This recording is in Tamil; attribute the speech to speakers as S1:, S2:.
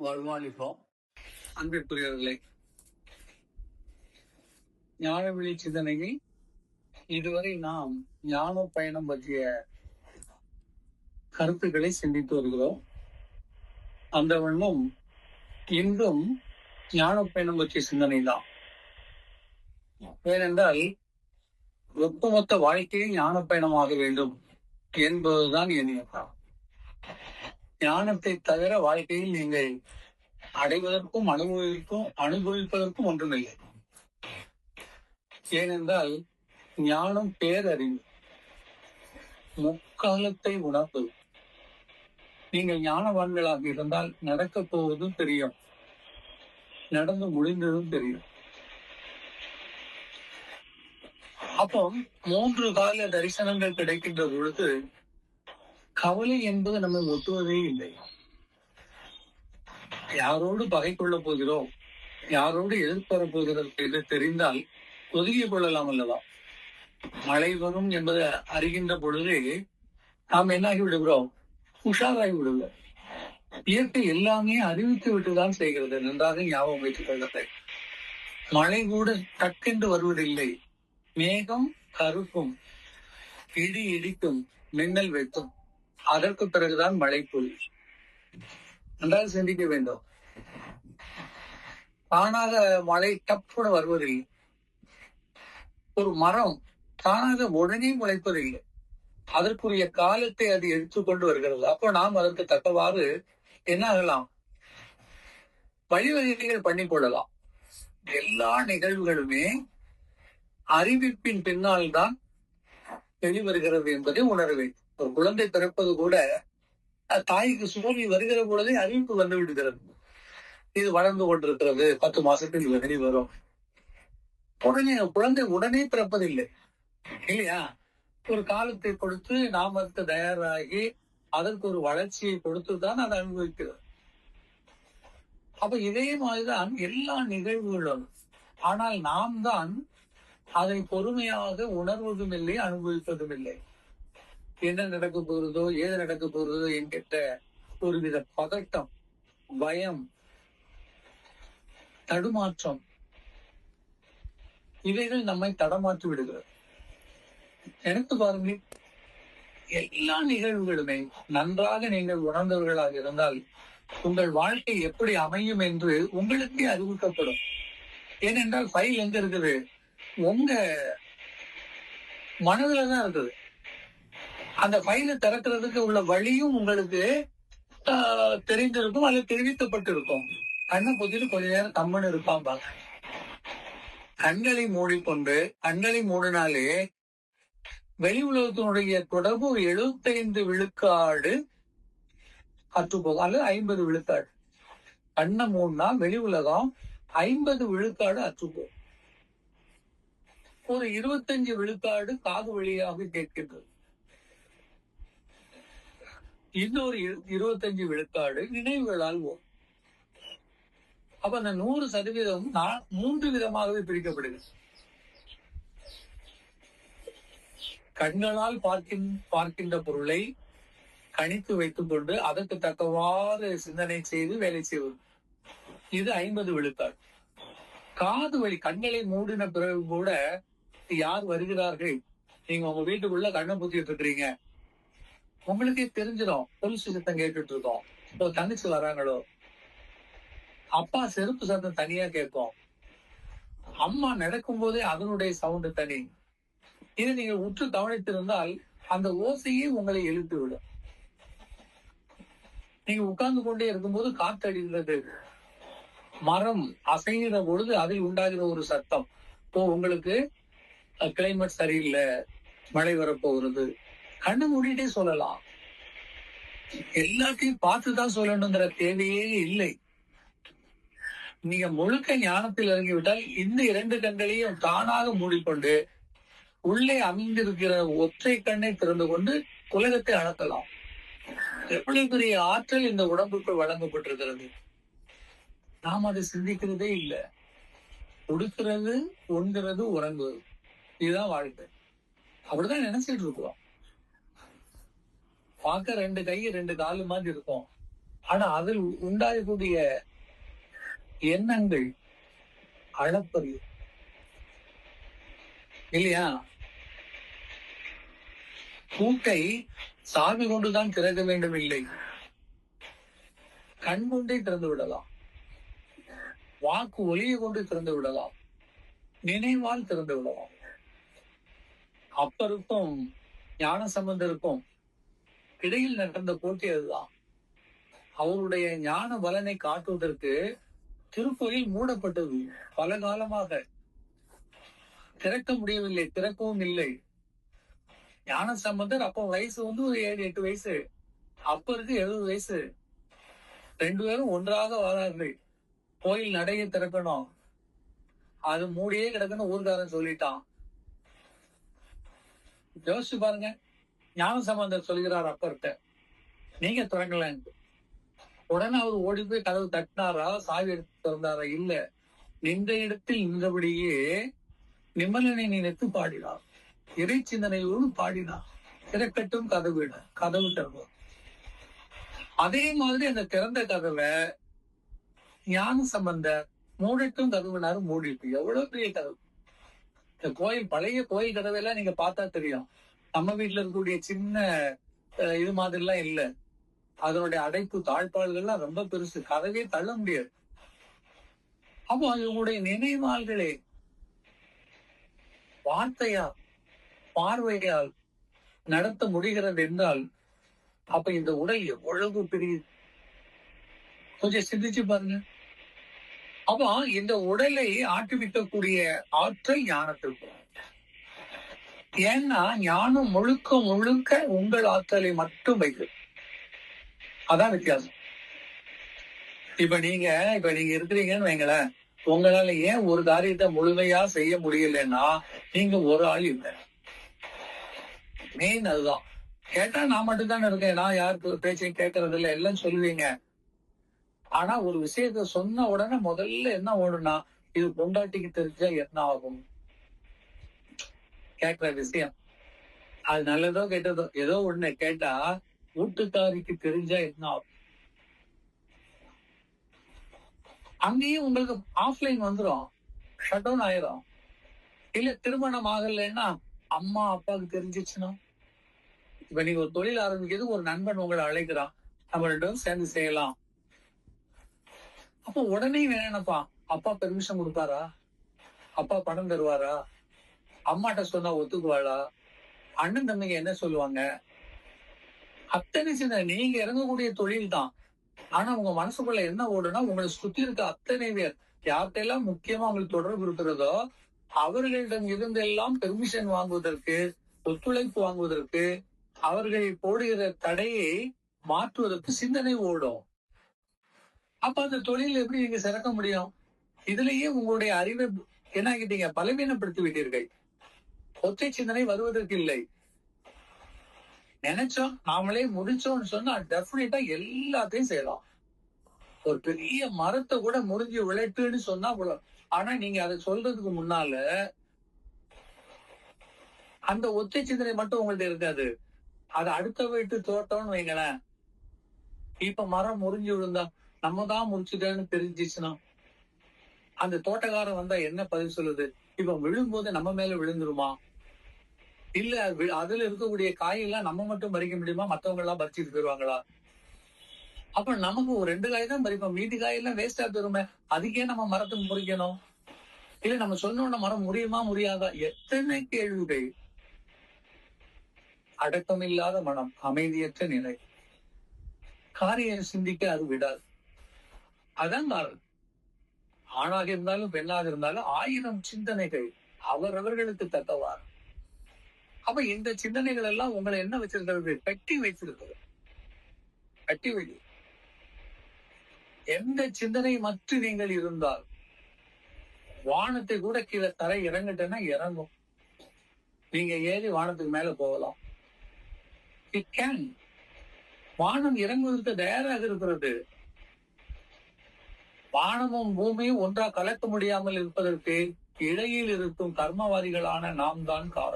S1: வருமானிப்போம். அன்பிற்குரியவர்களே, ஞான விழி சிந்தனையில் இதுவரை நாம் ஞான பயணம் பற்றிய கருத்துக்களை சிந்தித்து வருகிறோம். அந்த வண்ணம் இன்றும் ஞான பயணம் பற்றிய சிந்தனை தான். ஏனென்றால் ஒட்டுமொத்த வாழ்க்கையை ஞான பயணமாக வேண்டும் என்பதுதான் என் எண்ணம். ஞானத்தை தவிர வாழ்க்கையில் நீங்கள் அடைவதற்கும் அனுபவிப்பதற்கும் ஒன்றுமில்லை. ஏனென்றால் ஞானம் பேரறிவு, முக்காலத்தை உணர்வது. நீங்கள் ஞானவான்களாக இருந்தால் நடக்கப் போவதும் தெரியும், நடந்து முடிந்ததும் தெரியும். அப்போ 3 கால தரிசனங்கள் கிடைக்கின்ற பொழுது கவலை என்பது நம்மை ஒட்டுவதே இல்லை. யாரோடு பகை கொள்ளப் போகிறோம், யாரோடு எதிர்பார போகிறோம் என்று தெரிந்தால் ஒதுங்கிக் கொள்ளலாம் அல்லவா? மழை வரும் என்பதை அறிகின்ற பொழுது நாம் என்னாகி விடுகிறோம்? உஷாராகி விடுகிறோம். இயற்கை எல்லாமே அறிவித்து விட்டுதான் செய்கிறது. நன்றாக ஞாபகம் வைத்துக் கொள்ளுங்கள். மழை கூட டக்கென்று வருவதில்லை. மேகம் கருக்கும், இடி இடிக்கும், மின்னல் வெட்டும், அதற்கு பிறகுதான் மழை பொழியும். நன்றாக சிந்திக்க வேண்டும். தானாக மழை டப்புட வருவதில்லை. ஒரு மரம் தானாக உடனே முளைப்பதில்லை. அதற்குரிய காலத்தை அது எடுத்துக்கொண்டு வருகிறது. அப்போ நாம் அதற்கு தக்கவாறு என்ன ஆகலாம்? வழிவகைகள் பண்ணி கொள்ளலாம். எல்லா நிகழ்வுகளுமே அறிவிப்பின் பின்னால் தான் வெளிவருகிறது என்பதை உணர வேண்டும். ஒரு குழந்தை பிறப்பது கூட தாய்க்கு சுமதி வருகிற பொழுதே அறிவிப்பு வந்து விடுகிறது. இது வளர்ந்து கொண்டிருக்கிறது, 10 மாசத்தில் வெளி வரும். குழந்தை உடனே பிறப்பதில்லை இல்லையா? ஒரு காலத்தை கொடுத்து நாம் அதற்கு தயாராகி அதற்கு ஒரு வளர்ச்சியை கொடுத்துதான் அதை அனுபவிக்கிறது. அப்ப இதே மாதிரிதான் எல்லா நிகழ்வுகளும். ஆனால் நாம் தான் அதை பொறுமையாக உணர்வதும் இல்லை, அனுபவிப்பதும் இல்லை. என்ன நடக்க போகிறதோ, ஏது நடக்க போகிறதோ என்கிட்ட ஒருவித பதட்டம், பயம், தடுமாற்றம், இவைகள் நம்மை தடமாற்றி விடுகிறது. எனக்கு பாருங்க, எல்லா நிகழ்வுகளுமே நன்றாக நீங்கள் உணர்ந்தவர்களாக இருந்தால் உங்கள் வாழ்க்கை எப்படி அமையும் என்று உங்களுக்கே அறிவிக்கப்படும். ஏனென்றால் ஃபைல் எங்க இருக்குது? உங்க மனதுல தான் இருக்குது. அந்த ஃபைலை திறக்கிறதுக்கு உள்ள வழியும் உங்களுக்கு தெரிந்திருக்கும், அல்லது தெரிவிக்கப்பட்டிருக்கும். கண்ணை பொத்திட்டு கொஞ்ச நேரம் தம்மன்னு இருப்பான் பாங்க. கண்களை மூடிக்கொண்டு, கண்களை மூடினாலே வெளி உலகத்தினுடைய தொடர்பு 75 விழுக்காடு அற்றுப்போகும், அல்லது 50 விழுக்காடு. கண்ணை மூடினா வெளி உலகம் 50 விழுக்காடு அற்றுப்போகும். ஒரு 25 விழுக்காடு காது வழியாக கேட்கின்றது. இன்னொரு 25 விழுக்காடு நினைவுகளால் போகும். அப்ப அந்த 100% 3 விதமாகவே பிரிக்கப்படுகிறது. கண்களால் பார்க்கின்ற பொருளை கணித்து வைத்துக் கொண்டு அதற்கு தக்கவாறு சிந்தனை செய்து வேலை செய்வது, இது 50 விழுக்காடு. காது வழி, கண்களை மூடின பிறகு கூட யார் வருகிறார்கள், நீங்க உங்க வீட்டுக்குள்ள கண்ணை பூத்திட்டு இருக்கிறீங்க, உங்களுக்கே தெரிஞ்சிடும். பொலிசு சத்தம் கேட்டுட்டு இருக்கோம், இப்போ தங்கச்சி வராங்களோ, அப்பா செருப்பு சத்தம் தனியா கேட்கும், அம்மா நடக்கும் போதே அதனுடைய சவுண்டு தனி. இதை நீங்க உற்று கவனித்திருந்தால் அந்த ஓசையே உங்களை எழுப்பி விடும். நீங்க உட்கார்ந்து கொண்டே இருக்கும்போது காற்றடிக்கிறது, மரம் அசைகிற பொழுது அதில் உண்டாகிற ஒரு சத்தம். இப்போ உங்களுக்கு கிளைமேட் சரியில்லை, மழை வரப்போகிறது, கண்ணு மூடிட்டே சொல்லலாம். எல்லாத்தையும் பார்த்துதான் சொல்லணுங்கிற தேவையே இல்லை. நீங்க முழுக்க ஞானத்தில் இறங்கிவிட்டால் இந்த 2 கண்களையும் தானாக மூடிக்கொண்டு உள்ளே அமைந்திருக்கிற ஒற்றை கண்ணை திறந்து கொண்டு உலகத்தை அளக்கலாம். எவ்வளவு பெரிய ஆற்றல் இந்த உடம்புக்குள் வழங்கப்பட்டிருக்கிறது. நாம் அதை சிந்திக்கிறதே இல்லை. உடுக்கிறது, உண்கிறது, உறங்குவது, இதுதான் வாழ்க்கை. அப்படிதான் நினைச்சிட்டு இருக்கோம். பார்க்க 2 கை 2 காலு மாதிரி இருக்கும். ஆனா அதில் உண்டாகக்கூடிய எண்ணங்கள் அளப்பரிய இல்லையா? பூட்டை சாவி கொண்டுதான் திறக்க வேண்டும் இல்லை, கண் கொண்டே திறந்து விடலாம், வாக்கு ஒலியை கொண்டு திறந்து விடலாம், நினைவால் திறந்து விடலாம். அப்பருக்கும் ஞான சம்பந்தருக்கும் இடையில் நடந்த போட்டி அதுதான். அவருடைய ஞான பலனை காட்டுவதற்கு திருக்கோயில் மூடப்பட்டது. பல காலமாக திறக்க முடியவில்லை, திறக்கவும் இல்லை. ஞான சம்பந்தர் அப்ப வயசு ஒரு 7-8 வயசு, அப்பருக்கு 70 வயசு. 2 பேரும் ஒன்றாக வரார்கள். கோயில் நடையை திறக்கணும், அது மூடியே கிடக்குன்னு ஊர்காரன் சொல்லிட்டான். யோசிச்சு பாருங்க. ஞான சம்பந்தர் சொல்கிறார் அப்பர்கிட்ட, நீங்க திறக்கலன்னு. உடனே அவர் ஓடி போய் கதவு தட்டினாரா, சாவி எடுத்து திறந்தாரா? இல்ல, நின்ற இடத்தில் நின்றபடியே நிமலனை நினைத்து பாடினார், இறை சிந்தனையோடு பாடினார். திறக்கட்டும் கதவு திறந்தார். அதே மாதிரி அந்த திறந்த கதவை ஞான சம்பந்தர் மூடட்டும் கதவுனாரு, மூடிட்டு. எவ்வளவு பெரிய கதவு! இந்த கோயில், பழைய கோயில் கதவையெல்லாம் நீங்க பார்த்தா தெரியும். நம்ம வீட்டுல இருக்கக்கூடிய சின்ன இது மாதிரி எல்லாம் இல்ல. அதனுடைய அடைப்பு தாழ்பாள்கள்லாம் ரொம்ப பெருசு, கதவே தள்ள முடியாது. அப்போ இவங்களுடைய நினைவாள்களே வார்த்தையால் பார்வையால் நடத்த முடிகிறது என்றால், அப்ப இந்த உடல் எவ்வளவு பெரிய, கொஞ்சம் சிந்திச்சு பாருங்க. அப்போ இந்த உடலை ஆட்டுவிக்கக்கூடிய ஆற்றல் ஞானத்திற்கு. ஏன்னா ஞானம் முழுக்க முழுக்க உங்கள் ஆற்றலை மட்டும் வைக்கும். அதான் வித்தியாசம். இப்ப நீங்க இருக்கிறீங்கன்னு வைங்களேன், உங்களால ஏன் ஒரு காரியத்தை முழுமையா செய்ய முடியலன்னா நீங்க ஒரு ஆள் இல்லை. மெயின் அதுதான். கேட்டா நான் மட்டும்தானே இருக்கேன், நான் யார் பேச்சையும் கேட்கறது இல்லை, எல்லாம் சொல்லுவீங்க. ஆனா ஒரு விஷயத்த சொன்ன உடனே முதல்ல என்ன ஓடுனா, இது பொண்டாட்டிக்கு தெரிஞ்சா என்ன ஆகும்? கேட்கிற விஷயம் அது நல்லதோ கெட்டதோ ஏதோ ஒண்ணு கேட்டா, வீட்டுக்காரிக்கு தெரிஞ்சா என்ன ஆகும்? அங்கேயும் உங்களுக்கு ஆஃப்லைன் வந்துடும், ஷட் டவுன் ஆயிரும். இல்ல திருமணம் ஆகலைன்னா அம்மா அப்பாவுக்கு தெரிஞ்சிச்சுன்னா, இப்ப நீங்க ஒரு தொழில் ஆரம்பிக்கிறது, ஒரு நண்பன் உங்களை அழைக்கிறான், நம்ம 2 பேரும் சேர்ந்து செய்யலாம். அப்போ உடனே நினைப்பான், அப்பா பெர்மிஷன் கொடுப்பாரா, அப்பா பணம் தருவாரா, அம்மாட்ட சொன்னா ஒத்துக்குவாளா, அண்ணன் தம்பிங்க என்ன சொல்லுவாங்க? அத்தனை சின்ன நீங்க இறங்கக்கூடிய தொழில் தான். ஆனா உங்க மனசுக்குள்ள என்ன ஓடுனா, உங்களை சுத்தி இருக்க அத்தனை பேர் யார்கிட்டெல்லாம் முக்கியமா உங்களுக்கு தொடர்பு இருக்கிறதோ அவர்களிடம் இருந்தெல்லாம் பெர்மிஷன் வாங்குவதற்கு, ஒத்துழைப்பு வாங்குவதற்கு, அவர்கள் போடுகிற தடையை மாற்றுவதற்கு சிந்தனை ஓடும். அப்ப அந்த தொழில் எப்படி நீங்க சிறக்க முடியும்? இதுலயே உங்களுடைய அறிவை என்ன ஆகிட்டீங்க, பலவீனப்படுத்தி விட்டீர்கள். ஒற்றை சிந்தனை வருவதற்கு இல்லை. நினைச்சோம் நாமளே முடிச்சோம்னு சொன்னா டெஃபினட்டா எல்லாத்தையும் செய்யலாம். ஒரு பெரிய மரத்தை கூட முறிஞ்சு விளைட்டுன்னு சொன்னா போல. ஆனா நீங்க அதை சொல்றதுக்கு முன்னால அந்த ஒற்றை சிந்தனை மட்டும் உங்கள்ட்ட இருக்காது. அது அடுத்த வீட்டு தோட்டம்னு வைங்களேன், இப்ப மரம் முறிஞ்சு விழுந்தா நம்ம தான் முறிச்சுட்டேன்னு தெரிஞ்சிச்சுன்னா அந்த தோட்டக்காரன் வந்தா என்ன பதில் சொல்லுது? இப்ப விழும்போது நம்ம மேல விழுந்துருமா? இல்ல அதுல இருக்கக்கூடிய காயெல்லாம் நம்ம மட்டும் பறிக்க முடியுமா, மத்தவங்க எல்லாம் பறிச்சுட்டு போயிருவாங்களா? அப்ப நமக்கு ஒரு 2 காய் தான் பறிப்போம், மீதி காயெல்லாம் வேஸ்டா போயிருமே, அதுக்கே நம்ம மரத்துக்கு முறிக்கணும்? இல்ல நம்ம சொன்ன மரம் முடியுமா முடியாதா? எத்தனை கேள்விகள். அடக்கமில்லாத மனம், அமைதியற்ற நிலை, காரியம் சிந்திக்க அது விடாது. அதான் காரணம். ஆணாக இருந்தாலும் பெண்ணாக இருந்தாலும் 1000 சிந்தனைகள் அவரவர்களுக்கு தக்கவாறு. அப்ப இந்த சிந்தனைகள் எல்லாம் உங்களை என்ன வச்சிருக்கிறது? கட்டி வைத்திருக்கிறது. கட்டி வை. எந்த சிந்தனை மற்ற நீங்கள் இருந்தால் வானத்தை கூட கீழே தரை இறங்கட்டேன்னா இறங்கும். நீங்க ஏறி வானத்துக்கு மேல போகலாம். It can. வானம் இறங்குவதற்கு தயாராக இருக்கிறது. வானமும் பூமியும் ஒன்றா கலக்க முடியாமல் இருப்பதற்கு இடையில் இருக்கும் கர்மவாதிகளான நாம் தான் காரணம்.